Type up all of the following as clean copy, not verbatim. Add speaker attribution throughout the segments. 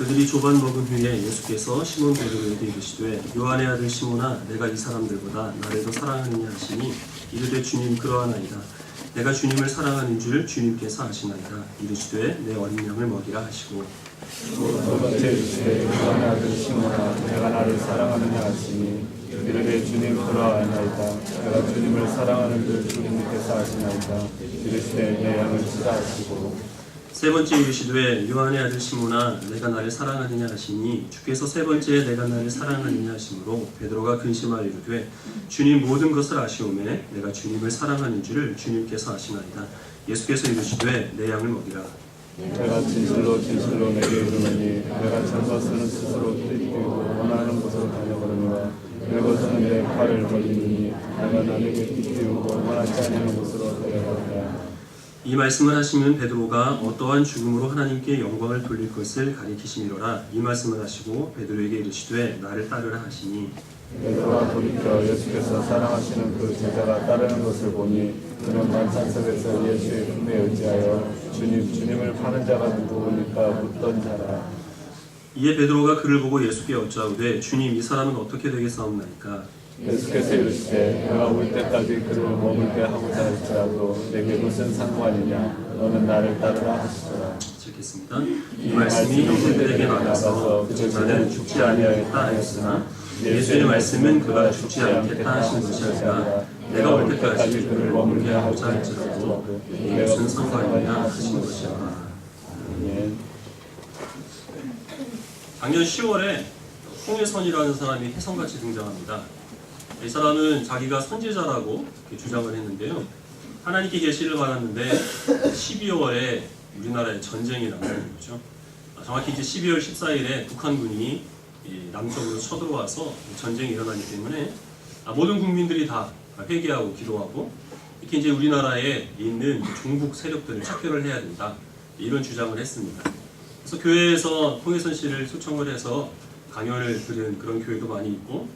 Speaker 1: 그들이 조반 먹은 후에 예수께서 시몬 베드로에게 이르시되 요한의 아들 시몬아 내가 이 사람들보다 나를 더 사랑하느냐 하시니 이르되 주님 그러하나이다. 내가 주님을 사랑하는 줄 주님께서 아시나이다. 이르시되 내 어린 양을 먹이라 하시고
Speaker 2: 두 번째 이르시되 요한의 아들 시몬아 내가 나를 사랑하느냐 하시니 이르되 주님 그러하나이다. 내가 주님을 사랑하는 줄 주님께서 아시나이다. 이르시되 내 양을 치라 하시고
Speaker 1: 세 번째 이르시되 요한의 아들 시몬아 내가 나를 사랑하느냐 하시니 주께서 세 번째 내가 나를 사랑하느냐 하시므로 베드로가 근심하여 이르되 주님 모든 것을 아시오매 내가 주님을 사랑하는 줄을 주님께서 아시나이다. 예수께서 이르시되 내 양을 먹이라.
Speaker 2: 내가 진실로 진실로 내게 이르노니 내가 전 것은 스스로 띠띠고 원하는 곳으로 다녀가느니라. 내 것은 내 팔을 벌리니 내가 남에게 띠띠우고 원하지 않는 곳으로 데려가리라.
Speaker 1: 이 말씀을 하시면 베드로가 어떠한 죽음으로 하나님께 영광을 돌릴 것을 가리키심이로라. 이 말씀을 하시고 베드로에게 이르시되 나를 따르라 하시니
Speaker 2: 베드로가 돌이켜 예수께서 사랑하시는 그 제자가 따르는 것을 보니 그는 만찬 속에서 예수의 품에 의지하여 주님을 파는 자가 누구니까 묻던 자라.
Speaker 1: 이에 베드로가 그를 보고 예수께 여짜오되 주님 이 사람은 어떻게 되겠사옵나이까.
Speaker 2: 예수께서 이르시되 내가 올 때까지 그를 머물게 하고자 할지라도 내게 무슨 상관이냐. 너는 나를 따르라 하시더라.
Speaker 1: 읽겠습니다. 이 말씀이 형제들에게 나가서 나는 죽지 아니하겠다 하였으나 예수의 말씀은 그가 죽지 않겠다 하신 것이 아니라 내가 올 때까지 그를 머물게 하고자 할지라도 내게 무슨 상관이냐 하신 것이라. 작년 10월에 홍해선이라는 사람이 혜성같이 등장합니다. 이 사람은 자기가 선지자라고 주장을 했는데요. 하나님께 계시를 받았는데 12월에 우리나라에 전쟁이 나는 거죠. 정확히 이제 12월 14일에 북한군이 남쪽으로 쳐들어와서 전쟁이 일어나기 때문에 모든 국민들이 다 회개하고 기도하고 이렇게 이제 우리나라에 있는 종북 세력들을 척결을 해야 된다. 이런 주장을 했습니다. 그래서 교회에서 홍해선 씨를 초청을 해서 강연을 들은 그런 교회도 많이 있고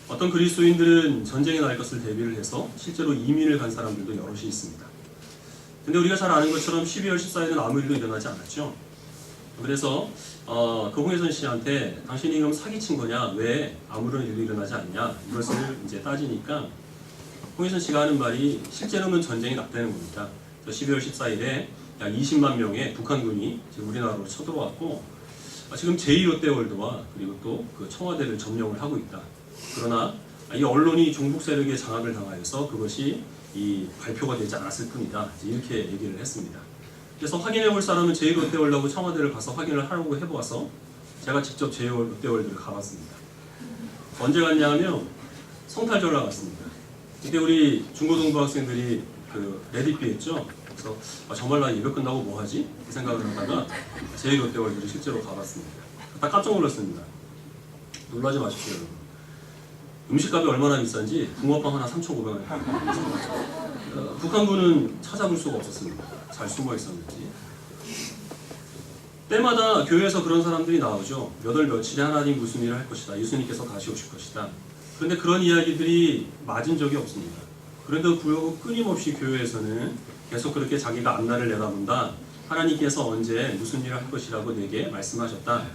Speaker 1: 어떤 그리스도인들은 전쟁이 날 것을 대비를 해서 실제로 이민을 간 사람들도 여럿이 있습니다. 근데 우리가 잘 아는 것처럼 12월 14일은 아무 일도 일어나지 않았죠. 그래서 그 홍해선 씨한테 당신이 그럼 사기친 거냐? 왜 아무런 일도 일어나지 않냐? 이것을 이제 따지니까 홍해선 씨가 하는 말이 실제로는 전쟁이 났다는 겁니다. 12월 14일에 약 20만 명의 북한군이 우리나라로 쳐들어왔고 지금 제2롯데월드와 그리고 또 그 청와대를 점령을 하고 있다. 그러나 이 언론이 종북 세력에 장악을 당하여서 그것이 발표가 되지 않았을 뿐이다. 이렇게 얘기를 했습니다. 그래서 확인해 볼 사람은 제2롯데월드하고 청와대를 가서 확인을 하려고 해보아서 제가 직접 제2롯데월드를 가봤습니다. 언제 갔냐 하면 성탄절날 갔습니다. 그때 우리 중고등부 학생들이 그 레디비 했죠. 그래서 정말 나 예배 끝나고 뭐 하지? 이 생각을 하다가 제2롯데월드를 실제로 가봤습니다. 딱 깜짝 놀랐습니다. 놀라지 마십시오, 여러분. 음식값이 얼마나 비싼지 붕어빵 하나 3,500원. 북한군은 찾아볼 수가 없었습니다. 잘 숨어 있었는지. 때마다 교회에서 그런 사람들이 나오죠. 몇 월 며칠에 하나님 무슨 일을 할 것이다. 예수님께서 다시 오실 것이다. 그런데 그런 이야기들이 맞은 적이 없습니다. 그런데도 불구하고 끊임없이 교회에서는 계속 그렇게 자기가 앞날을 내다본다. 하나님께서 언제 무슨 일을 할 것이라고 내게 말씀하셨다.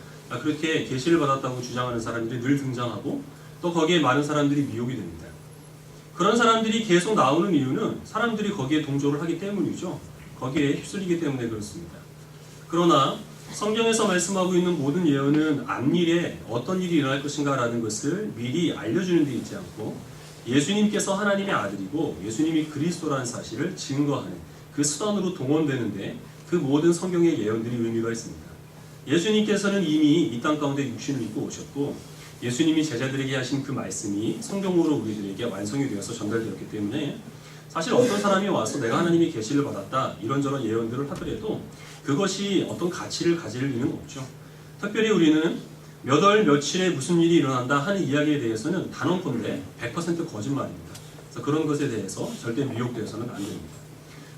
Speaker 1: 그렇게 계시를 받았다고 주장하는 사람들이 늘 등장하고 또 거기에 많은 사람들이 미혹이 됩니다. 그런 사람들이 계속 나오는 이유는 사람들이 거기에 동조를 하기 때문이죠. 거기에 휩쓸리기 때문에 그렇습니다. 그러나 성경에서 말씀하고 있는 모든 예언은 앞일에 어떤 일이 일어날 것인가 라는 것을 미리 알려주는 데 있지 않고 예수님께서 하나님의 아들이고 예수님이 그리스도라는 사실을 증거하는 그 수단으로 동원되는데 그 모든 성경의 예언들이 의미가 있습니다. 예수님께서는 이미 이 땅 가운데 육신을 입고 오셨고 예수님이 제자들에게 하신 그 말씀이 성경으로 우리들에게 완성이 되어서 전달되었기 때문에 사실 어떤 사람이 와서 내가 하나님의 계시를 받았다 이런저런 예언들을 하더라도 그것이 어떤 가치를 가질 리는 없죠. 특별히 우리는 몇 월 며칠에 무슨 일이 일어난다 하는 이야기에 대해서는 단언컨대 100% 거짓말입니다. 그래서 그런 것에 대해서 절대 미혹되어서는 안 됩니다.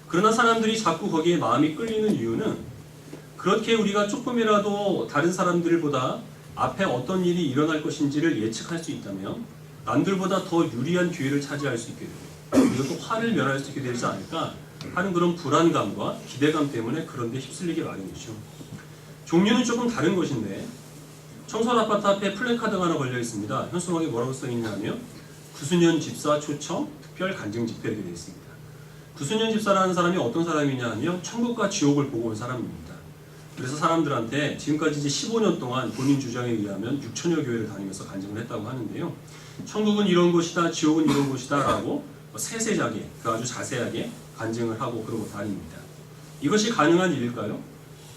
Speaker 1: 그러나 사람들이 자꾸 거기에 마음이 끌리는 이유는 그렇게 우리가 조금이라도 다른 사람들보다 앞에 어떤 일이 일어날 것인지를 예측할 수 있다면 남들보다 더 유리한 기회를 차지할 수 있게 되고 그리고 또 화를 면할 수 있게 되지 않을까 하는 그런 불안감과 기대감 때문에 그런 데 휩쓸리게 마련이죠. 종류는 조금 다른 것인데 청솔 아파트 앞에 플래카드가 하나 걸려 있습니다. 현수막에 뭐라고 써 있냐면 구순현 집사 초청 특별 간증 집회 이렇게 되어 있습니다. 구순현 집사라는 사람이 어떤 사람이냐 하면 천국과 지옥을 보고 온 사람입니다. 그래서 사람들한테 지금까지 이제 15년 동안 본인 주장에 의하면 6천여 교회를 다니면서 간증을 했다고 하는데요. 천국은 이런 곳이다, 지옥은 이런 곳이다 라고 세세하게, 아주 자세하게 간증을 하고 그러고 다닙니다. 이것이 가능한 일일까요?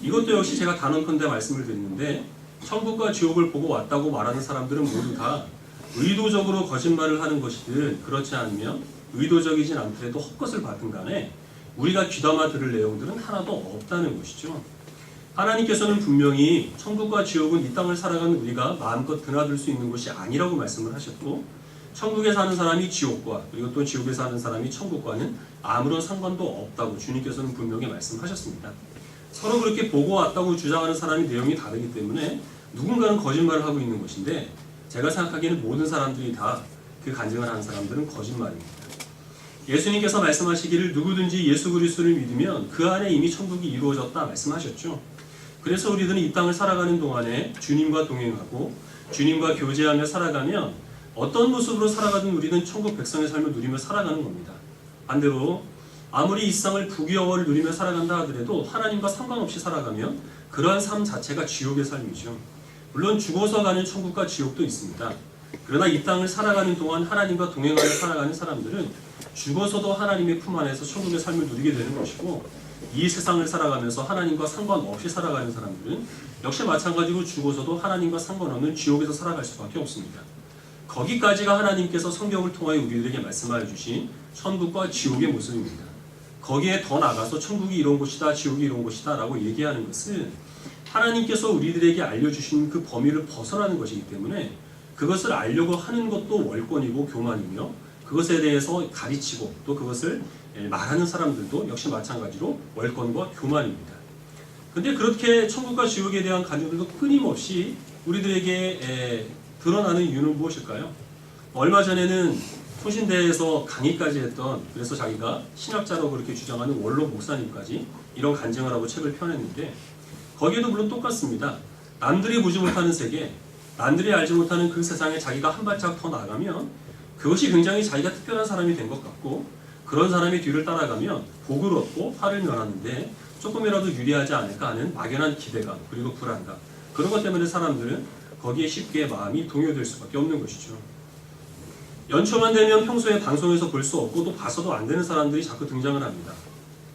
Speaker 1: 이것도 역시 제가 단언컨대 말씀을 드리는데 천국과 지옥을 보고 왔다고 말하는 사람들은 모두 다 의도적으로 거짓말을 하는 것이든 그렇지 않으면 의도적이진 않더라도 헛것을 받은 간에 우리가 귀담아 들을 내용들은 하나도 없다는 것이죠. 하나님께서는 분명히 천국과 지옥은 이 땅을 살아가는 우리가 마음껏 드나들 수 있는 곳이 아니라고 말씀을 하셨고 천국에 사는 사람이 지옥과 그리고 또 지옥에 사는 사람이 천국과는 아무런 상관도 없다고 주님께서는 분명히 말씀하셨습니다. 서로 그렇게 보고 왔다고 주장하는 사람이 내용이 다르기 때문에 누군가는 거짓말을 하고 있는 것인데 제가 생각하기에는 모든 사람들이 다 그 간증을 하는 사람들은 거짓말입니다. 예수님께서 말씀하시기를 누구든지 예수 그리스도를 믿으면 그 안에 이미 천국이 이루어졌다 말씀하셨죠. 그래서 우리들은 이 땅을 살아가는 동안에 주님과 동행하고 주님과 교제하며 살아가면 어떤 모습으로 살아가든 우리는 천국 백성의 삶을 누리며 살아가는 겁니다. 반대로 아무리 이 세상을 부귀영화를 누리며 살아간다 하더라도 하나님과 상관없이 살아가면 그러한 삶 자체가 지옥의 삶이죠. 물론 죽어서 가는 천국과 지옥도 있습니다. 그러나 이 땅을 살아가는 동안 하나님과 동행하며 살아가는 사람들은 죽어서도 하나님의 품 안에서 천국의 삶을 누리게 되는 것이고 이 세상을 살아가면서 하나님과 상관없이 살아가는 사람들은 역시 마찬가지로 죽어서도 하나님과 상관없는 지옥에서 살아갈 수밖에 없습니다. 거기까지가 하나님께서 성경을 통하여 우리들에게 말씀하여 주신 천국과 지옥의 모습입니다. 거기에 더 나가서 천국이 이런 곳이다, 지옥이 이런 곳이다 라고 얘기하는 것은 하나님께서 우리들에게 알려주신 그 범위를 벗어나는 것이기 때문에 그것을 알려고 하는 것도 월권이고 교만이며 그것에 대해서 가르치고 또 그것을 말하는 사람들도 역시 마찬가지로 월권과 교만입니다. 근데 그렇게 천국과 지옥에 대한 간증들도 끊임없이 우리들에게 드러나는 이유는 무엇일까요? 얼마 전에는 소신대에서 강의까지 했던 그래서 자기가 신학자라고 그렇게 주장하는 원로 목사님까지 이런 간증을 하고 책을 펴냈는데 거기에도 물론 똑같습니다. 남들이 보지 못하는 세계, 남들이 알지 못하는 그 세상에 자기가 한 발짝 더 나가면 그것이 굉장히 자기가 특별한 사람이 된 것 같고 그런 사람의 뒤를 따라가면 복을 얻고 화를 면하는데 조금이라도 유리하지 않을까 하는 막연한 기대감 그리고 불안감 그런 것 때문에 사람들은 거기에 쉽게 마음이 동요될 수밖에 없는 것이죠. 연초만 되면 평소에 방송에서 볼 수 없고 또 봐서도 안 되는 사람들이 자꾸 등장을 합니다.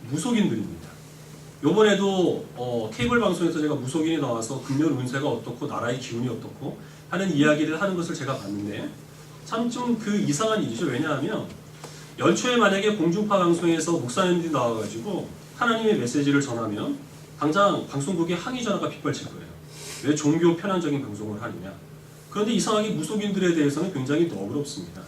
Speaker 1: 무속인들입니다. 요번에도 케이블 방송에서 제가 무속인이 나와서 금년 운세가 어떻고 나라의 기운이 어떻고 하는 이야기를 하는 것을 제가 봤는데 참 좀 그 이상한 일이죠. 왜냐하면 연초에 만약에 공중파 방송에서 목사님들이 나와가지고 하나님의 메시지를 전하면 당장 방송국에 항의 전화가 빗발칠 거예요. 왜 종교 편향적인 방송을 하느냐. 그런데 이상하게 무속인들에 대해서는 굉장히 너그럽습니다.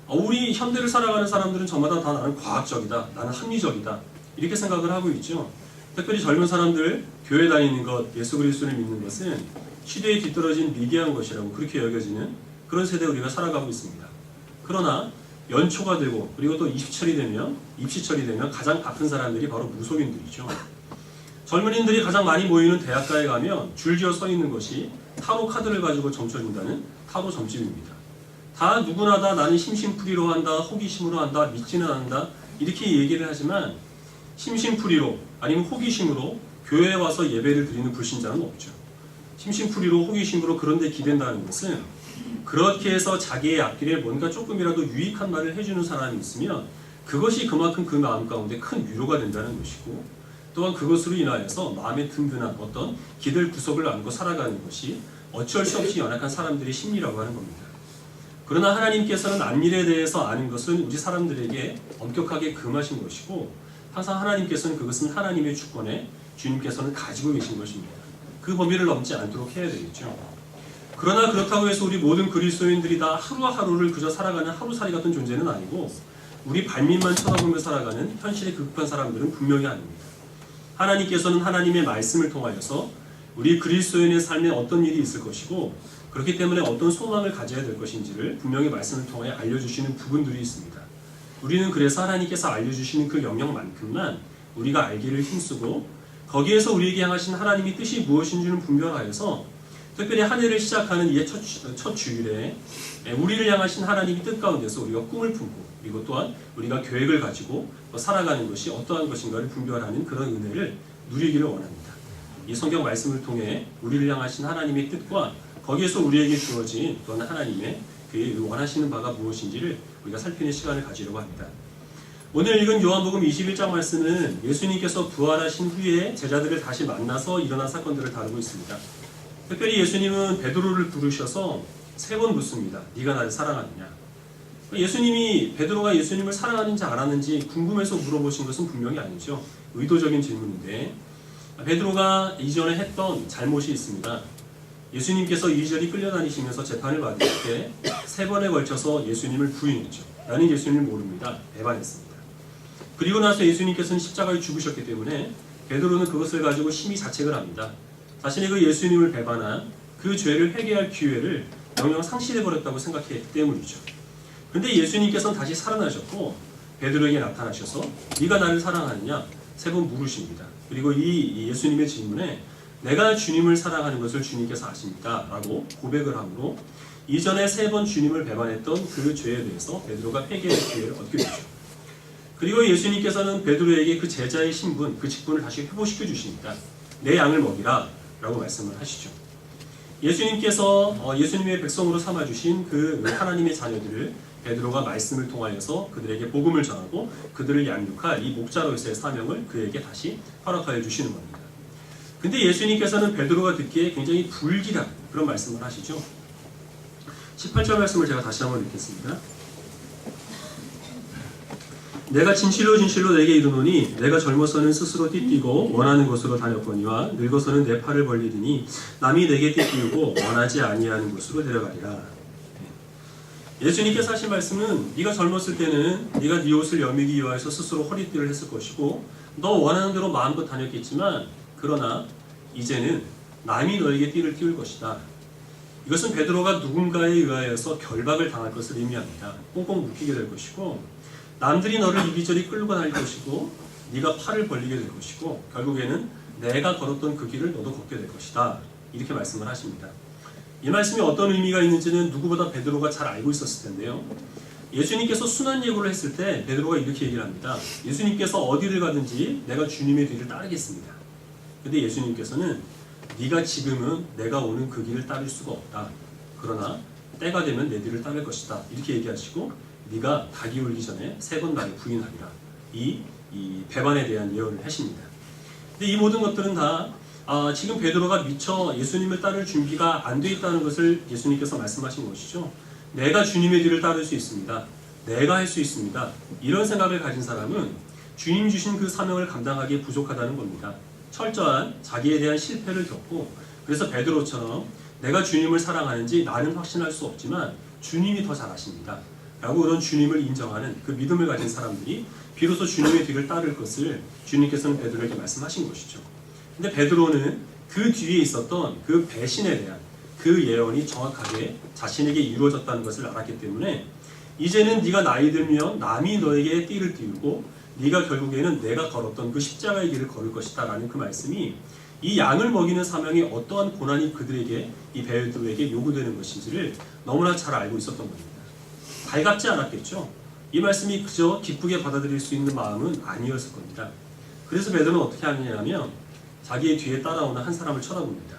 Speaker 1: 우리 현대를 살아가는 사람들은 저마다 다 나는 과학적이다, 나는 합리적이다 이렇게 생각을 하고 있죠. 특별히 젊은 사람들 교회 다니는 것, 예수 그리스도를 믿는 것은 시대에 뒤떨어진 미개한 것이라고 그렇게 여겨지는 그런 세대에 우리가 살아가고 있습니다. 그러나 연초가 되고 그리고 또 입시철이 되면 가장 바쁜 사람들이 바로 무속인들이죠. 젊은이들이 가장 많이 모이는 대학가에 가면 줄지어 서 있는 것이 타로 카드를 가지고 점쳐준다는 타로 점집입니다. 다 누구나 다 나는 심심풀이로 한다, 호기심으로 한다, 믿지는 않는다 이렇게 얘기를 하지만 심심풀이로 아니면 호기심으로 교회에 와서 예배를 드리는 불신자는 없죠. 심심풀이로 호기심으로 그런 데 기댄다는 것은 그렇게 해서 자기의 앞길에 뭔가 조금이라도 유익한 말을 해주는 사람이 있으면 그것이 그만큼 그 마음 가운데 큰 위로가 된다는 것이고 또한 그것으로 인하여서 마음에 든든한 어떤 기댈 구석을 안고 살아가는 것이 어쩔 수 없이 연약한 사람들의 심리라고 하는 겁니다. 그러나 하나님께서는 앞일에 대해서 아는 것은 우리 사람들에게 엄격하게 금하신 것이고 항상 하나님께서는 그것은 하나님의 주권에 주님께서는 가지고 계신 것입니다. 그 범위를 넘지 않도록 해야 되겠죠. 그러나 그렇다고 해서 우리 모든 그리스도인들이 다 하루하루를 그저 살아가는 하루살이 같은 존재는 아니고 우리 발밑만 쳐다보며 살아가는 현실에 급한 사람들은 분명히 아닙니다. 하나님께서는 하나님의 말씀을 통하여서 우리 그리스도인의 삶에 어떤 일이 있을 것이고 그렇기 때문에 어떤 소망을 가져야 될 것인지를 분명히 말씀을 통해 알려주시는 부분들이 있습니다. 우리는 그래서 하나님께서 알려주시는 그 영역만큼만 우리가 알기를 힘쓰고 거기에서 우리에게 향하신 하나님의 뜻이 무엇인지는 분별하여서 특별히 한 해를 시작하는 이의 첫 주일에 우리를 향하신 하나님의 뜻 가운데서 우리가 꿈을 품고, 그리고 또한 우리가 계획을 가지고 살아가는 것이 어떠한 것인가를 분별하는 그런 은혜를 누리기를 원합니다. 이 성경 말씀을 통해 우리를 향하신 하나님의 뜻과 거기에서 우리에게 주어진 또한 하나님의 그 원하시는 바가 무엇인지를 우리가 살피는 시간을 가지려고 합니다. 오늘 읽은 요한복음 21장 말씀은 예수님께서 부활하신 후에 제자들을 다시 만나서 일어난 사건들을 다루고 있습니다. 특별히 예수님은 베드로를 부르셔서 3번 묻습니다. 네가 나를 사랑하느냐? 예수님이 베드로가 예수님을 사랑하는지 안 하는지 궁금해서 물어보신 것은 분명히 아니죠. 의도적인 질문인데 베드로가 이전에 했던 잘못이 있습니다. 예수님께서 이리저리 끌려다니시면서 재판을 받을 때 3번에 걸쳐서 예수님을 부인했죠. 나는 예수님을 모릅니다. 배반했습니다. 그리고 나서 예수님께서는 십자가에 죽으셨기 때문에 베드로는 그것을 가지고 심히 자책을 합니다. 자신이 그 예수님을 배반한 그 죄를 회개할 기회를 영영 상실해버렸다고 생각했기 때문이죠. 그런데 예수님께서는 다시 살아나셨고 베드로에게 나타나셔서 네가 나를 사랑하느냐 3번 물으십니다. 그리고 이 예수님의 질문에 내가 주님을 사랑하는 것을 주님께서 아십니다 라고 고백을 하므로 이전에 3번 주님을 배반했던 그 죄에 대해서 베드로가 회개의 기회를 얻게 되죠. 그리고 예수님께서는 베드로에게 그 제자의 신분, 그 직분을 다시 회복시켜 주십니다. 내 양을 먹이라 라고 말씀을 하시죠. 예수님께서 예수님의 백성으로 삼아주신 그 하나님의 자녀들을 베드로가 말씀을 통하여서 그들에게 복음을 전하고 그들을 양육할 이 목자로서의 사명을 그에게 다시 허락하여 주시는 겁니다. 근데 예수님께서는 베드로가 듣기에 굉장히 불길한 그런 말씀을 하시죠. 18절 말씀을 제가 다시 한번 읽겠습니다. 내가 진실로 진실로 내게 이르노니 내가 젊어서는 스스로 띠띠고 원하는 곳으로 다녔거니와 늙어서는 내 팔을 벌리더니 남이 내게 띠띠우고 원하지 아니하는 곳으로 데려가리라. 예수님께서 하신 말씀은 네가 젊었을 때는 네가 네 옷을 여미기 위하여서 스스로 허리띠를 했을 것이고 너 원하는 대로 마음껏 다녔겠지만 그러나 이제는 남이 너에게 띠를 띠울 것이다. 이것은 베드로가 누군가에 의하여서 결박을 당할 것을 의미합니다. 꽁꽁 묶이게 될 것이고 남들이 너를 이리저리 끌고 다닐 것이고 네가 팔을 벌리게 될 것이고 결국에는 내가 걸었던 그 길을 너도 걷게 될 것이다. 이렇게 말씀을 하십니다. 이 말씀이 어떤 의미가 있는지는 누구보다 베드로가 잘 알고 있었을 텐데요. 예수님께서 순환 예고를 했을 때 베드로가 이렇게 얘기를 합니다. 예수님께서 어디를 가든지 내가 주님의 뒤를 따르겠습니다. 근데 예수님께서는 네가 지금은 내가 오는 그 길을 따를 수가 없다. 그러나 때가 되면 내 뒤를 따를 것이다. 이렇게 얘기하시고 네가 닭이 울기 전에 3번 나를 부인하리라. 이 배반에 대한 예언을 하십니다. 근데 이 모든 것들은 다 지금 베드로가 미처 예수님을 따를 준비가 안 돼 있다는 것을 예수님께서 말씀하신 것이죠. 내가 주님의 뒤를 따를 수 있습니다. 내가 할 수 있습니다. 이런 생각을 가진 사람은 주님 주신 그 사명을 감당하기에 부족하다는 겁니다. 철저한 자기에 대한 실패를 겪고 그래서 베드로처럼 내가 주님을 사랑하는지 나는 확신할 수 없지만 주님이 더 잘 아십니다. 라고 그런 주님을 인정하는 그 믿음을 가진 사람들이 비로소 주님의 뒤를 따를 것을 주님께서는 베드로에게 말씀하신 것이죠. 근데 베드로는 그 뒤에 있었던 그 배신에 대한 그 예언이 정확하게 자신에게 이루어졌다는 것을 알았기 때문에 이제는 네가 나이 들면 남이 너에게 띠를 띠우고 네가 결국에는 내가 걸었던 그 십자가의 길을 걸을 것이다 라는 그 말씀이 이 양을 먹이는 사명이 어떠한 고난이 그들에게 이 베드로에게 요구되는 것인지를 너무나 잘 알고 있었던 겁니다. 달갑지 않았겠죠. 이 말씀이 그저 기쁘게 받아들일 수 있는 마음은 아니었을 겁니다. 그래서 베드로는 어떻게 하느냐면 자기의 뒤에 따라오는 한 사람을 쳐다봅니다.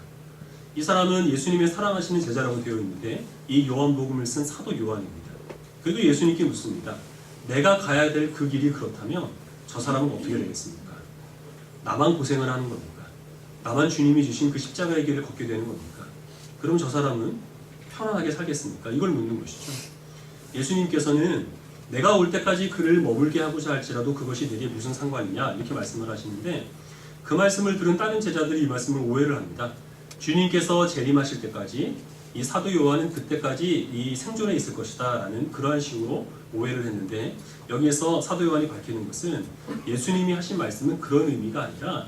Speaker 1: 이 사람은 예수님의 사랑하시는 제자라고 되어 있는데 이 요한복음을 쓴 사도 요한입니다. 그리고 예수님께 묻습니다. 내가 가야 될 그 길이 그렇다면 저 사람은 어떻게 되겠습니까? 나만 고생을 하는 겁니까? 나만 주님이 주신 그 십자가의 길을 걷게 되는 겁니까? 그럼 저 사람은 편안하게 살겠습니까? 이걸 묻는 것이죠. 예수님께서는 내가 올 때까지 그를 머물게 하고자 할지라도 그것이 내게 무슨 상관이냐 이렇게 말씀을 하시는데 그 말씀을 들은 다른 제자들이 이 말씀을 오해를 합니다. 주님께서 재림하실 때까지 이 사도 요한은 그때까지 이 생존에 있을 것이다 라는 그러한 식으로 오해를 했는데 여기에서 사도 요한이 밝히는 것은 예수님이 하신 말씀은 그런 의미가 아니라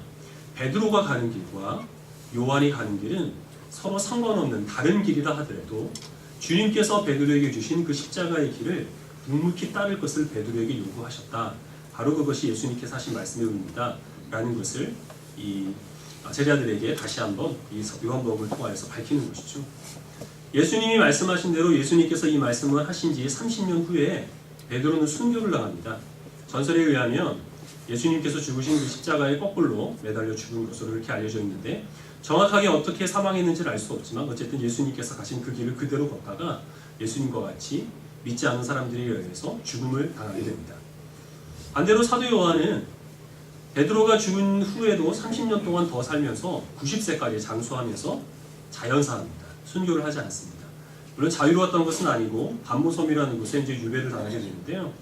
Speaker 1: 베드로가 가는 길과 요한이 가는 길은 서로 상관없는 다른 길이라 하더라도 주님께서 베드로에게 주신 그 십자가의 길을 묵묵히 따를 것을 베드로에게 요구하셨다. 바로 그것이 예수님께서 하신 말씀의 의미다 라는 것을 이 제자들에게 다시 한번 이 요한복음을 통하여서 밝히는 것이죠. 예수님이 말씀하신 대로 예수님께서 이 말씀을 하신 지 30년 후에 베드로는 순교를 당합니다. 전설에 의하면 예수님께서 죽으신 그 십자가에 거꾸로 매달려 죽은 것으로 이렇게 알려져 있는데 정확하게 어떻게 사망했는지를 알 수 없지만 어쨌든 예수님께서 가신 그 길을 그대로 걷다가 예수님과 같이 믿지 않는 사람들에 의해서 죽음을 당하게 됩니다. 반대로 사도 요한은 베드로가 죽은 후에도 30년 동안 더 살면서 90세까지 장수하면서 자연사합니다. 순교를 하지 않습니다. 물론 자유로웠던 것은 아니고 반모섬이라는 곳에 이제 유배를 당하게 되는데요.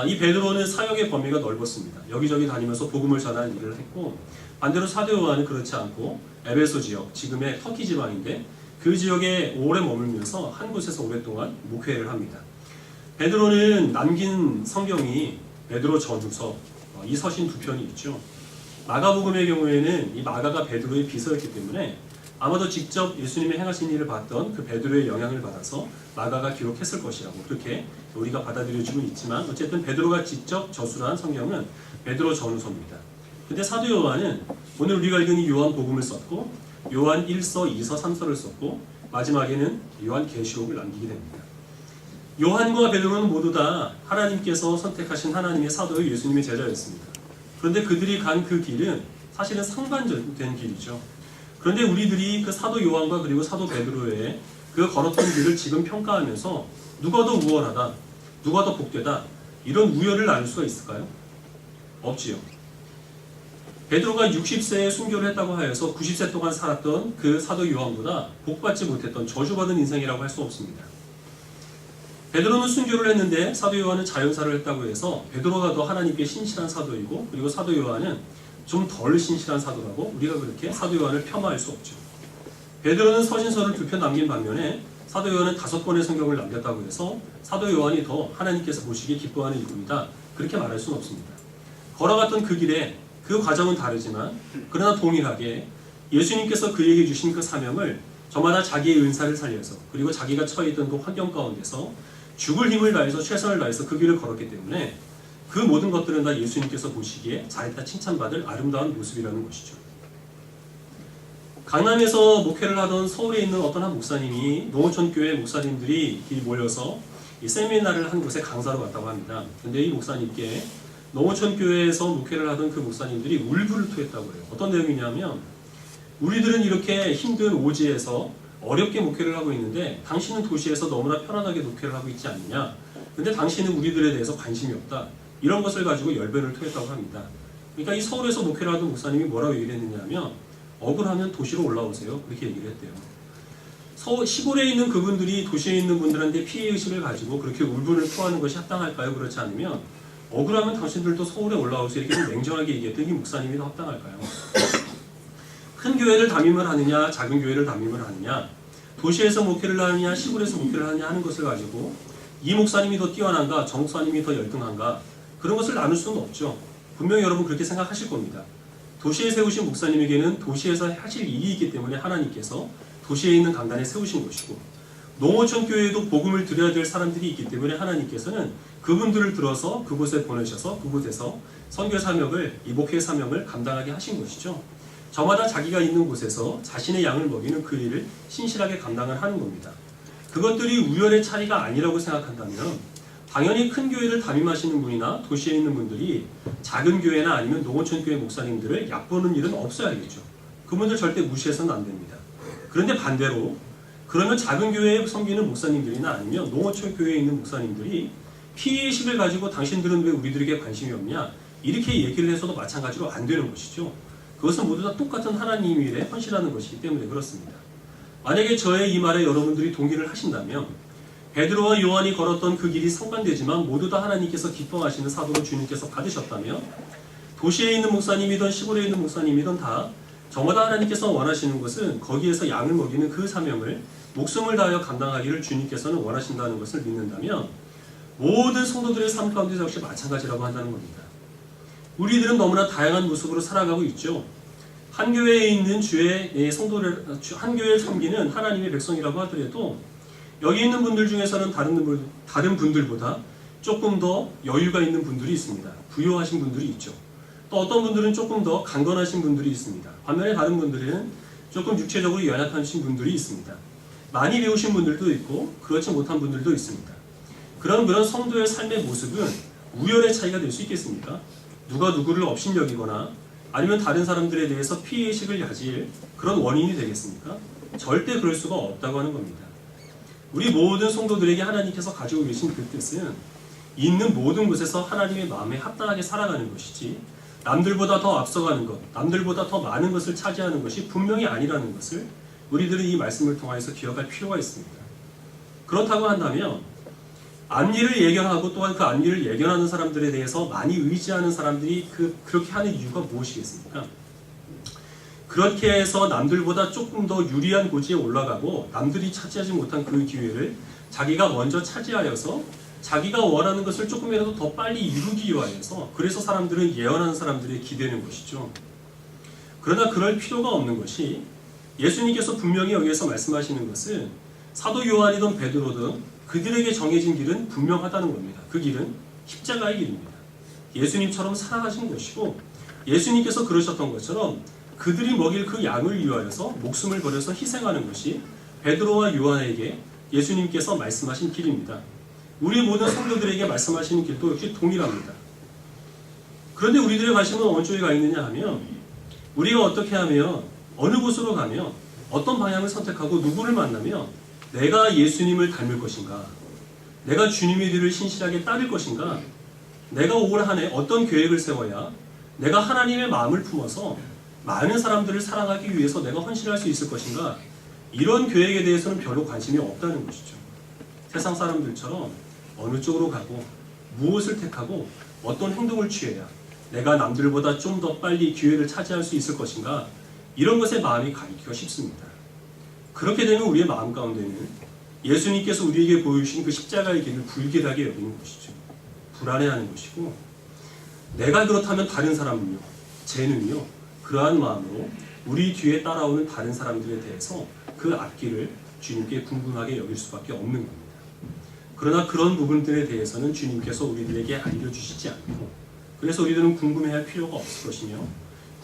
Speaker 1: 이 베드로는 사역의 범위가 넓었습니다. 여기저기 다니면서 복음을 전하는 일을 했고 반대로 사도 요한은 그렇지 않고 에베소 지역, 지금의 터키 지방인데 그 지역에 오래 머물면서 한 곳에서 오랫동안 목회를 합니다. 베드로는 남긴 성경이 베드로 전후서, 이 서신 두 편이 있죠. 마가복음의 경우에는 이 마가가 베드로의 비서였기 때문에 아마도 직접 예수님의 행하신 일을 봤던 그 베드로의 영향을 받아서 마가가 기록했을 것이라고 그렇게 우리가 받아들여지고 있지만 어쨌든 베드로가 직접 저술한 성경은 베드로 전후서입니다. 근데 사도 요한은 오늘 우리가 읽은 이 요한복음을 썼고 요한 1서, 2서, 3서를 썼고 마지막에는 요한 계시록을 남기게 됩니다. 요한과 베드로는 모두 다 하나님께서 선택하신 하나님의 사도의 예수님의 제자였습니다. 그런데 그들이 간 그 길은 사실은 상반된 길이죠. 그런데 우리들이 그 사도 요한과 그리고 사도 베드로의 그 걸었던 길을 지금 평가하면서 누가 더 우월하다, 누가 더 복되다 이런 우열을 나눌 수가 있을까요? 없지요. 베드로가 60세에 순교를 했다고 하여서 90세 동안 살았던 그 사도 요한보다 복받지 못했던 저주받은 인생이라고 할 수 없습니다. 베드로는 순교를 했는데 사도 요한은 자연사를 했다고 해서 베드로가 더 하나님께 신실한 사도이고 그리고 사도 요한은 좀 덜 신실한 사도라고 우리가 그렇게 사도 요한을 폄하할 수 없죠. 베드로는 서신서를 2편 남긴 반면에 사도 요한은 5권의 성경을 남겼다고 해서 사도 요한이 더 하나님께서 보시기에 기뻐하는 일꾼이다 그렇게 말할 수는 없습니다. 걸어갔던 그 길에 그 과정은 다르지만 그러나 동일하게 예수님께서 그에게 주신 그 사명을 저마다 자기의 은사를 살려서 그리고 자기가 처해 있던 그 환경 가운데서 죽을 힘을 다해서 최선을 다해서 그 길을 걸었기 때문에 그 모든 것들은 다 예수님께서 보시기에 잘했다 칭찬받을 아름다운 모습이라는 것이죠. 강남에서 목회를 하던 서울에 있는 어떤 한 목사님이 농어촌교회 목사님들이 모여서 이 세미나를 한 곳에 강사로 갔다고 합니다. 그런데 이 목사님께 농어촌교회에서 목회를 하던 그 목사님들이 울부를 토했다고 해요. 어떤 내용이냐면 우리들은 이렇게 힘든 오지에서 어렵게 목회를 하고 있는데 당신은 도시에서 너무나 편안하게 목회를 하고 있지 않느냐. 근데 당신은 우리들에 대해서 관심이 없다. 이런 것을 가지고 열변을 토했다고 합니다. 그러니까 이 서울에서 목회를 하던 목사님이 뭐라고 얘기를 했느냐 하면 억울하면 도시로 올라오세요. 그렇게 얘기를 했대요. 시골에 있는 그분들이 도시에 있는 분들한테 피해의식을 가지고 그렇게 울분을 토하는 것이 합당할까요? 그렇지 않으면 억울하면 당신들도 서울에 올라오세요. 이렇게 좀 냉정하게 얘기했더니 목사님이 더 합당할까요? 큰 교회를 담임을 하느냐 작은 교회를 담임을 하느냐 도시에서 목회를 하느냐 시골에서 목회를 하느냐 하는 것을 가지고 이 목사님이 더 뛰어난가 정 목사님이 더 열등한가 그런 것을 나눌 수는 없죠. 분명히 여러분 그렇게 생각하실 겁니다. 도시에 세우신 목사님에게는 도시에서 하실 일이 있기 때문에 하나님께서 도시에 있는 강단에 세우신 것이고 농어촌 교회에도 복음을 드려야 될 사람들이 있기 때문에 하나님께서는 그분들을 들어서 그곳에 보내셔서 그곳에서 선교 사명을 이 목회 사명을 감당하게 하신 것이죠. 저마다 자기가 있는 곳에서 자신의 양을 먹이는 그 일을 신실하게 감당을 하는 겁니다. 그것들이 우연의 차이가 아니라고 생각한다면 당연히 큰 교회를 담임하시는 분이나 도시에 있는 분들이 작은 교회나 아니면 농어촌 교회 목사님들을 얕보는 일은 없어야겠죠. 그분들 절대 무시해서는 안 됩니다. 그런데 반대로 그러면 작은 교회에 섬기는 목사님들이나 아니면 농어촌 교회에 있는 목사님들이 피해의식을 가지고 당신들은 왜 우리들에게 관심이 없냐 이렇게 얘기를 해서도 마찬가지로 안 되는 것이죠. 그것은 모두 다 똑같은 하나님 일에 헌신하는 것이기 때문에 그렇습니다. 만약에 저의 이 말에 여러분들이 동의를 하신다면 베드로와 요한이 걸었던 그 길이 상반되지만 모두 다 하나님께서 기뻐하시는 사도로 주님께서 받으셨다면 도시에 있는 목사님이든 시골에 있는 목사님이든 다 저마다 하나님께서 원하시는 것은 거기에서 양을 먹이는 그 사명을 목숨을 다하여 감당하기를 주님께서는 원하신다는 것을 믿는다면 모든 성도들의 삶 가운데서 역시 마찬가지라고 한다는 겁니다. 우리들은 너무나 다양한 모습으로 살아가고 있죠. 한 교회에 있는 주의 성도를 한 교회를 섬기는 하나님의 백성이라고 하더라도 여기 있는 분들 중에서는 다른 분들보다 조금 더 여유가 있는 분들이 있습니다. 부유하신 분들이 있죠. 또 어떤 분들은 조금 더 강건하신 분들이 있습니다. 반면에 다른 분들은 조금 육체적으로 연약하신 분들이 있습니다. 많이 배우신 분들도 있고 그렇지 못한 분들도 있습니다. 그런 성도의 삶의 모습은 우열의 차이가 될 수 있겠습니까? 누가 누구를 업신여기거나 아니면 다른 사람들에 대해서 피해의식을 가질 그런 원인이 되겠습니까? 절대 그럴 수가 없다고 하는 겁니다. 우리 모든 성도들에게 하나님께서 가지고 계신 그 뜻은 있는 모든 곳에서 하나님의 마음에 합당하게 살아가는 것이지 남들보다 더 앞서가는 것, 남들보다 더 많은 것을 차지하는 것이 분명히 아니라는 것을 우리들은 이 말씀을 통해서 기억할 필요가 있습니다. 그렇다고 한다면 안리를 예견하고 또한 그 안리를 예견하는 사람들에 대해서 많이 의지하는 사람들이 그렇게 하는 이유가 무엇이겠습니까? 그렇게 해서 남들보다 조금 더 유리한 고지에 올라가고 남들이 차지하지 못한 그 기회를 자기가 먼저 차지하여서 자기가 원하는 것을 조금이라도 더 빨리 이루기 위하여서 그래서 사람들은 예언하는 사람들이 기대는 것이죠. 그러나 그럴 필요가 없는 것이 예수님께서 분명히 여기에서 말씀하시는 것은 사도 요한이든 베드로든 그들에게 정해진 길은 분명하다는 겁니다. 그 길은 십자가의 길입니다. 예수님처럼 살아가신 것이고 예수님께서 그러셨던 것처럼 그들이 먹일 그 양을 위하여서 목숨을 버려서 희생하는 것이 베드로와 요한에게 예수님께서 말씀하신 길입니다. 우리 모든 성도들에게 말씀하시는 길도 역시 동일합니다. 그런데 우리들의 관심은 어느 쪽에 가 있느냐 하면 우리가 어떻게 하면 어느 곳으로 가며 어떤 방향을 선택하고 누구를 만나며 내가 예수님을 닮을 것인가, 내가 주님의 뒤를 신실하게 따를 것인가, 내가 올 한 해 어떤 계획을 세워야 내가 하나님의 마음을 품어서 많은 사람들을 사랑하기 위해서 내가 헌신할 수 있을 것인가, 이런 계획에 대해서는 별로 관심이 없다는 것이죠. 세상 사람들처럼 어느 쪽으로 가고 무엇을 택하고 어떤 행동을 취해야 내가 남들보다 좀 더 빨리 기회를 차지할 수 있을 것인가, 이런 것에 마음이 가기가 쉽습니다. 그렇게 되면 우리의 마음 가운데는 예수님께서 우리에게 보여주신 그 십자가의 길을 불길하게 여기는 것이죠. 불안해하는 것이고 내가 그렇다면 다른 사람은요, 쟤는요, 그러한 마음으로 우리 뒤에 따라오는 다른 사람들에 대해서 그 앞길을 주님께 궁금하게 여길 수밖에 없는 겁니다. 그러나 그런 부분들에 대해서는 주님께서 우리들에게 알려주시지 않고 그래서 우리들은 궁금해할 필요가 없을 것이며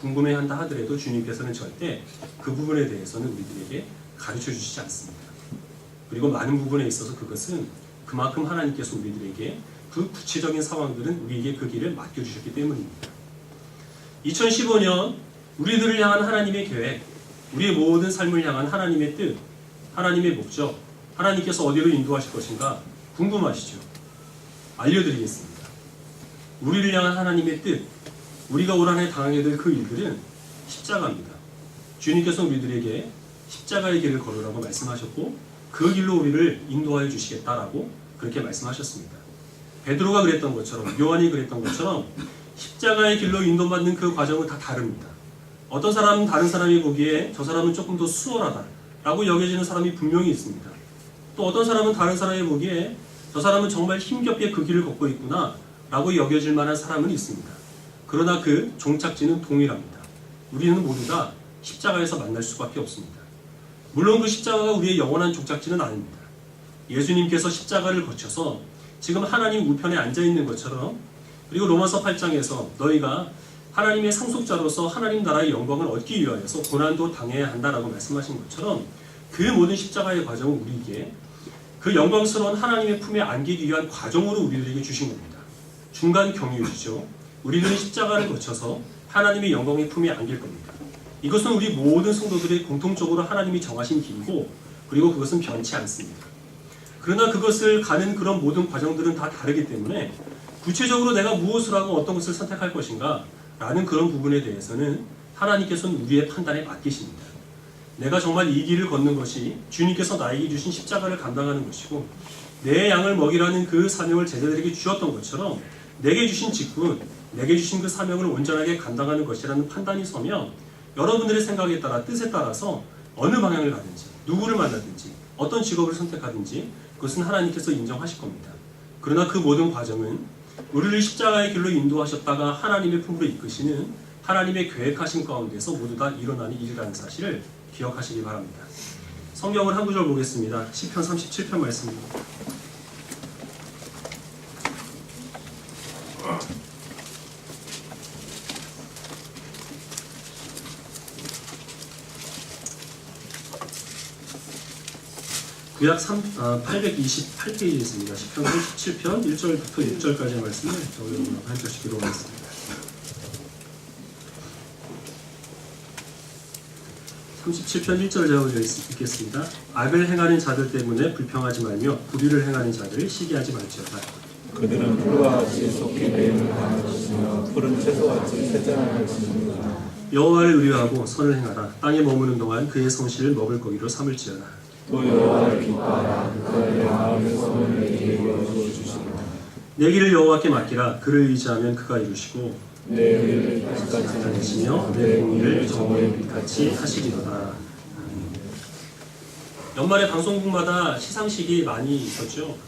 Speaker 1: 궁금해한다 하더라도 주님께서는 절대 그 부분에 대해서는 우리들에게 가르쳐 주시지 않습니다. 그리고 많은 부분에 있어서 그것은 그만큼 하나님께서 우리들에게 그 구체적인 상황들은 우리에게 그 길을 맡겨주셨기 때문입니다. 2015년 우리들을 향한 하나님의 계획, 우리의 모든 삶을 향한 하나님의 뜻, 하나님의 목적, 하나님께서 어디로 인도하실 것인가 궁금하시죠? 알려드리겠습니다. 우리를 향한 하나님의 뜻, 우리가 올 한 해 당하게 될 그 일들은 십자가입니다. 주님께서 우리들에게 십자가의 길을 걸으라고 말씀하셨고 그 길로 우리를 인도하여 주시겠다라고 그렇게 말씀하셨습니다. 베드로가 그랬던 것처럼 요한이 그랬던 것처럼 십자가의 길로 인도받는 그 과정은 다 다릅니다. 어떤 사람은 다른 사람이 보기에 저 사람은 조금 더 수월하다라고 여겨지는 사람이 분명히 있습니다. 또 어떤 사람은 다른 사람이 보기에 저 사람은 정말 힘겹게 그 길을 걷고 있구나 라고 여겨질 만한 사람은 있습니다. 그러나 그 종착지는 동일합니다. 우리는 모두 다 십자가에서 만날 수밖에 없습니다. 물론 그 십자가가 우리의 영원한 종착지는 아닙니다. 예수님께서 십자가를 거쳐서 지금 하나님 우편에 앉아있는 것처럼 그리고 로마서 8장에서 너희가 하나님의 상속자로서 하나님 나라의 영광을 얻기 위하여서 고난도 당해야 한다라고 말씀하신 것처럼 그 모든 십자가의 과정은 우리에게 그 영광스러운 하나님의 품에 안기기 위한 과정으로 우리들에게 주신 겁니다. 중간 경유시죠. 우리들은 십자가를 거쳐서 하나님의 영광의 품에 안길 겁니다. 이것은 우리 모든 성도들의 공통적으로 하나님이 정하신 길이고 그리고 그것은 변치 않습니다. 그러나 그것을 가는 그런 모든 과정들은 다 다르기 때문에 구체적으로 내가 무엇을 하고 어떤 것을 선택할 것인가 라는 그런 부분에 대해서는 하나님께서는 우리의 판단에 맡기십니다. 내가 정말 이 길을 걷는 것이 주님께서 나에게 주신 십자가를 감당하는 것이고 내 양을 먹이라는 그 사명을 제자들에게 주셨던 것처럼 내게 주신 직분, 내게 주신 그 사명을 온전하게 감당하는 것이라는 판단이 서면 여러분들의 생각에 따라 뜻에 따라서 어느 방향을 가든지 누구를 만나든지 어떤 직업을 선택하든지 그것은 하나님께서 인정하실 겁니다. 그러나 그 모든 과정은 우리를 십자가의 길로 인도하셨다가 하나님의 품으로 이끄시는 하나님의 계획하신 가운데서 모두 다 일어나는 일이라는 사실을 기억하시기 바랍니다. 성경을 한 구절 보겠습니다. 시편 37편 말씀입니다. 구약 828페이지에 있습니다. 시편 37편 1절부터 6절까지의 말씀을 저희 한 절씩 기록하겠습니다. 37편 1절 제가 읽겠습니다. 악을 행하는 자들 때문에 불평하지 말며 불의를 행하는 자들을 시기하지 말지어다.
Speaker 2: 그들은 풀과 같이 속히 매임을 당할 것이며 푸른 채소같이 쇠잔할 것입니다.
Speaker 1: 여호와를 의뢰하고 선을 행하라. 땅에 머무는 동안 그의 성실을 먹을 거기로 삼을지어다.
Speaker 2: 또 여호와를 기뻐하라. 그의 마음의 소원을 내게 이루어 주시리라.
Speaker 1: 내 길을 여호와께 맡기라. 그를 의지하면 그가 이루시고
Speaker 2: 내 의를 끝까지
Speaker 1: 다니시며 내 공의를 정오의 빛같이 하시리로다. 연말에 방송국마다 시상식이 많이 있었죠.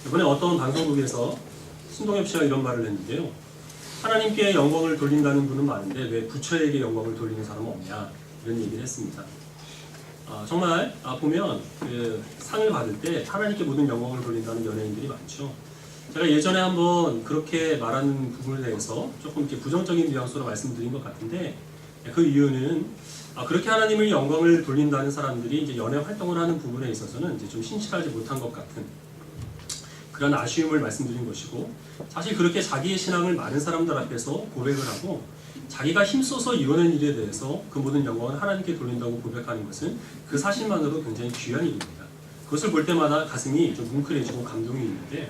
Speaker 1: 이번에 어떤 방송국에서 신동엽 씨가 이런 말을 했는데요. 하나님께 영광을 돌린다는 분은 많은데 왜 부처에게 영광을 돌리는 사람은 없냐, 이런 얘기를 했습니다. 정말 보면 그 상을 받을 때 하나님께 모든 영광을 돌린다는 연예인들이 많죠. 제가 예전에 한번 그렇게 말하는 부분에 대해서 조금 이렇게 부정적인 뉘앙스로 말씀드린 것 같은데, 그 이유는 그렇게 하나님을 영광을 돌린다는 사람들이 이제 연예 활동을 하는 부분에 있어서는 이제 좀 신실하지 못한 것 같은 그런 아쉬움을 말씀드린 것이고, 사실 그렇게 자기의 신앙을 많은 사람들 앞에서 고백을 하고 자기가 힘써서 이뤄낸 일에 대해서 그 모든 영광을 하나님께 돌린다고 고백하는 것은 그 사실만으로도 굉장히 귀한 일입니다. 그것을 볼 때마다 가슴이 좀 뭉클해지고 감동이 있는데,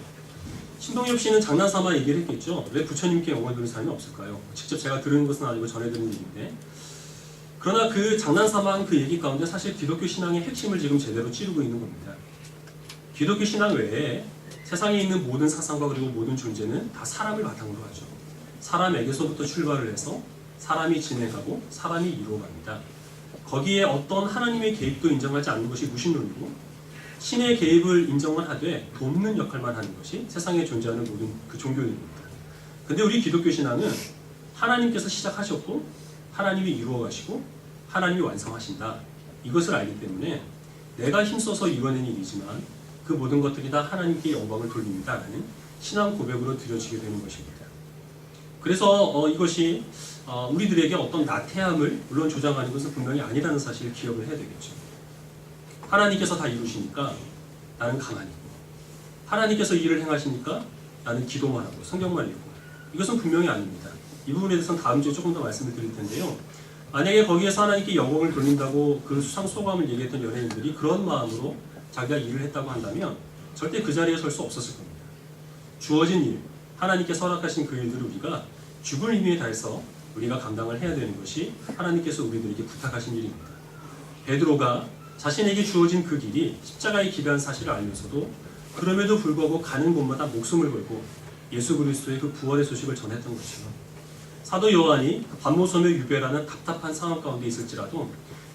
Speaker 1: 신동엽 씨는 장난삼아 얘기를 했겠죠. 왜 부처님께 영광을 돌리는 사람이 없을까요? 직접 제가 들은 것은 아니고 전해 들은 얘기인데, 그러나 그 장난삼아한 그 얘기 가운데 사실 기독교 신앙의 핵심을 지금 제대로 찌르고 있는 겁니다. 기독교 신앙 외에 세상에 있는 모든 사상과 그리고 모든 존재는 다 사람을 바탕으로 하죠. 사람에게서부터 출발을 해서 사람이 진행하고 사람이 이루어갑니다. 거기에 어떤 하나님의 개입도 인정하지 않는 것이 무신론이고, 신의 개입을 인정만 하되 돕는 역할만 하는 것이 세상에 존재하는 모든 그 종교입니다. 근데 우리 기독교 신앙은 하나님께서 시작하셨고 하나님이 이루어가시고 하나님이 완성하신다, 이것을 알기 때문에 내가 힘써서 이뤄낸 일이지만 그 모든 것들이 다 하나님께 영광을 돌립니다 라는 신앙 고백으로 드려지게 되는 것입니다. 그래서 이것이 우리들에게 어떤 나태함을 물론 조장하는 것은 분명히 아니라는 사실을 기억을 해야 되겠죠. 하나님께서 다 이루시니까 나는 가만히 있고, 하나님께서 일을 행하시니까 나는 기도만 하고 성경만 읽고, 이것은 분명히 아닙니다. 이 부분에 대해서는 다음 주에 조금 더 말씀을 드릴 텐데요. 만약에 거기에서 하나님께 영광을 돌린다고 그 수상소감을 얘기했던 연예인들이 그런 마음으로 자기가 일을 했다고 한다면 절대 그 자리에 설 수 없었을 겁니다. 주어진 일, 하나님께서 허락하신 그 일들을 우리가 죽을 힘에 다해서 우리가 감당을 해야 되는 것이 하나님께서 우리들에게 부탁하신 일입니다. 베드로가 자신에게 주어진 그 길이 십자가의 길이라는 사실을 알면서도 그럼에도 불구하고 가는 곳마다 목숨을 걸고 예수 그리스도의 그 부활의 소식을 전했던 것이죠. 사도 요한이 반모섬의 유배라는 답답한 상황 가운데 있을지라도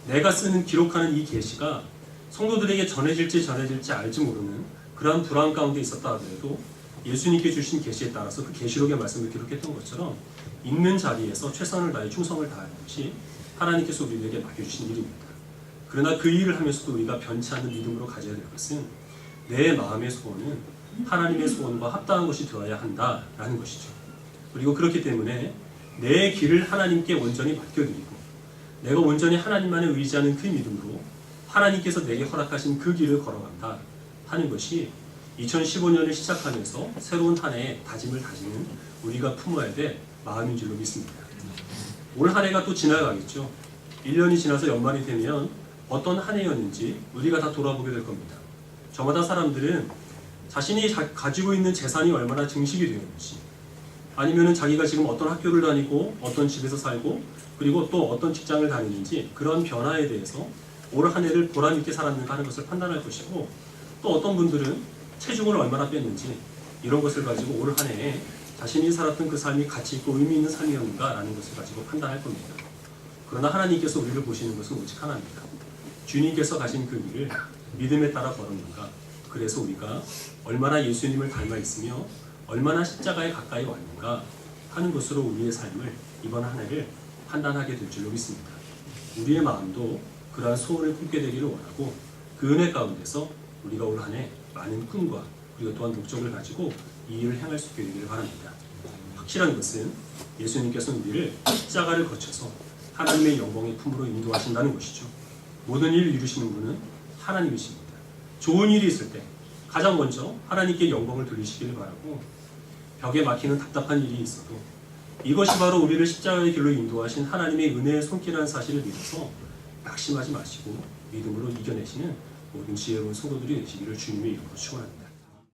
Speaker 1: 내가 쓰는 기록하는 이 계시가 성도들에게 전해질지 알지 모르는 그러한 불안 가운데 있었다 하더라도 예수님께 주신 계시에 따라서 그 계시록의 말씀을 기록했던 것처럼 있는 자리에서 최선을 다해 충성을 다하는 것이 하나님께서 우리에게 맡겨주신 일입니다. 그러나 그 일을 하면서도 우리가 변치 않는 믿음으로 가져야 될 것은 내 마음의 소원은 하나님의 소원과 합당한 것이 되어야 한다라는 것이죠. 그리고 그렇기 때문에 내 길을 하나님께 온전히 맡겨드리고 내가 온전히 하나님만을 의지하는 그 믿음으로 하나님께서 내게 허락하신 그 길을 걸어간다 하는 것이 2015년을 시작하면서 새로운 한 해의 다짐을 다지는 우리가 품어야 될 마음인 줄로 믿습니다. 올 한 해가 또 지나가겠죠. 1년이 지나서 연말이 되면 어떤 한 해였는지 우리가 다 돌아보게 될 겁니다. 저마다 사람들은 자신이 가지고 있는 재산이 얼마나 증식이 되었는지, 아니면 자기가 지금 어떤 학교를 다니고 어떤 집에서 살고 그리고 또 어떤 직장을 다니는지 그런 변화에 대해서 올 한 해를 보람있게 살았는가 하는 것을 판단할 것이고, 또 어떤 분들은 체중을 얼마나 뺐는지 이런 것을 가지고 올 한 해에 자신이 살았던 그 삶이 가치 있고 의미 있는 삶이었는가 라는 것을 가지고 판단할 겁니다. 그러나 하나님께서 우리를 보시는 것은 오직 하나입니다. 주님께서 가신 그 길을 믿음에 따라 걸었는가, 그래서 우리가 얼마나 예수님을 닮아 있으며 얼마나 십자가에 가까이 왔는가 하는 것으로 우리의 삶을 이번 한 해를 판단하게 될 줄로 믿습니다. 우리의 마음도 그러한 소원을 품게 되기를 원하고, 그 은혜 가운데서 우리가 올 한 해 많은 꿈과 그리고 또한 목적을 가지고 이 일을 행할 수 있게 되기를 바랍니다. 확실한 것은 예수님께서는 우리를 십자가를 거쳐서 하나님의 영광의 품으로 인도하신다는 것이죠. 모든 일을 이루시는 분은 하나님이십니다. 좋은 일이 있을 때 가장 먼저 하나님께 영광을 돌리시기를 바라고, 벽에 막히는 답답한 일이 있어도 이것이 바로 우리를 십자가의 길로 인도하신 하나님의 은혜의 손길이라는 사실을 믿어서 낙심하지 마시고 믿음으로 이겨내시는 모든 지혜로운 성도들이 되시기를 주님의 이름으로 축원합니다.